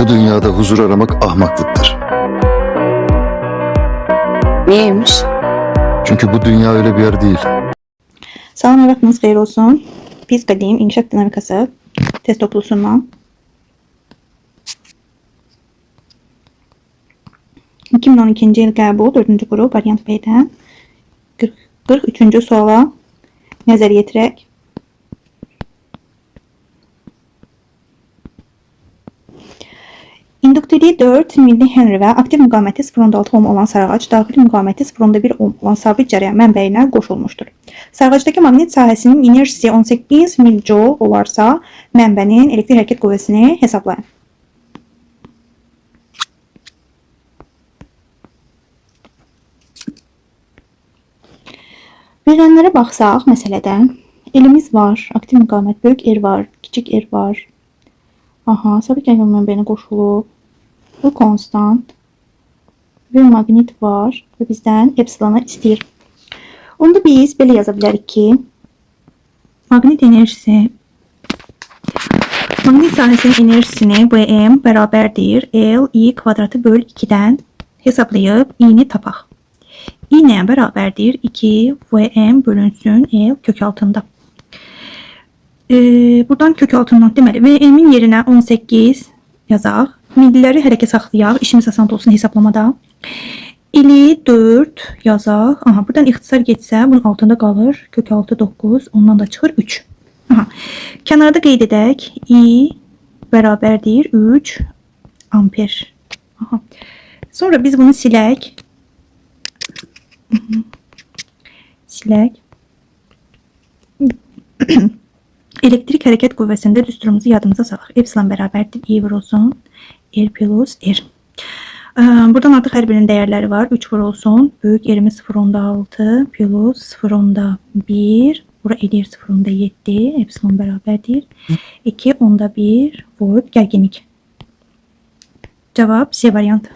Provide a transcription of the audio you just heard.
Bu dünyada huzur aramak ahmaklıktır. Niyeymiş? Çünkü bu dünya öyle bir yer değil. Salam, vaxtınız xeyir olsun. Fizika deyim, İnkişaf Dinamikası test toplusundan 2012-ci il qəbul 4-cü qrup variant B-dən 43-cü suala nəzər yetirək. İnduktivliyi 4 mH və aktiv müqaməti 0.6 ohm olan sarğac daxili müqaməti 0.1 ohm olan sabit cərəyan mənbəyinə qoşulmuşdur. Sarğacdakı maqnit sahəsinin enerjisi 18 mJ olarsa, mənbənin elektrik hərəkət qüvvəsini hesablayın. Verilənlərə baxsaq, məsələdən elimiz var, aktiv müqamət, böyük R var, kiçik R var. Aha, sabit cərəyan mənbəyinə qoşulub. Bu konstant bir maqnit var və bizdən epsilonu istəyir. Onda biz belə yaza bilərik ki, maqnit sahəsinin enerjisini Vm bərabərdir L I kvadratı böl 2-dən hesablayıb i-ni tapaq. I nəyə bərabərdir? 2 Vm bölünsün L kök altında. Buradan kök altından deməli Vm-in yerinə 18 yazaq. Milliləri hərəkət saxlayaq. İşimiz asan olsun hesablamada. İli 4 yazaq. Aha, buradan ixtisar getsə bunun altında qalır. Kök altı 9. Ondan da çıxır 3. Aha. Kənarda qeyd edək. I bərabərdir 3 amper. Aha. Sonra biz bunu silək. Silək. Elektrik hərəkət qüvvəsində düsturumuzu yadımıza salaq. Epsilon bərabərdir I vurulsun R plus R. Buradan artıq hər birinin dəyərləri var. 3 vurulsun. Böyük R-imiz 0.6 plus 0.1. Bura edir 0.7. Epsilon bərabərdir 2.1 volt gərginlik. Cavab C variantı.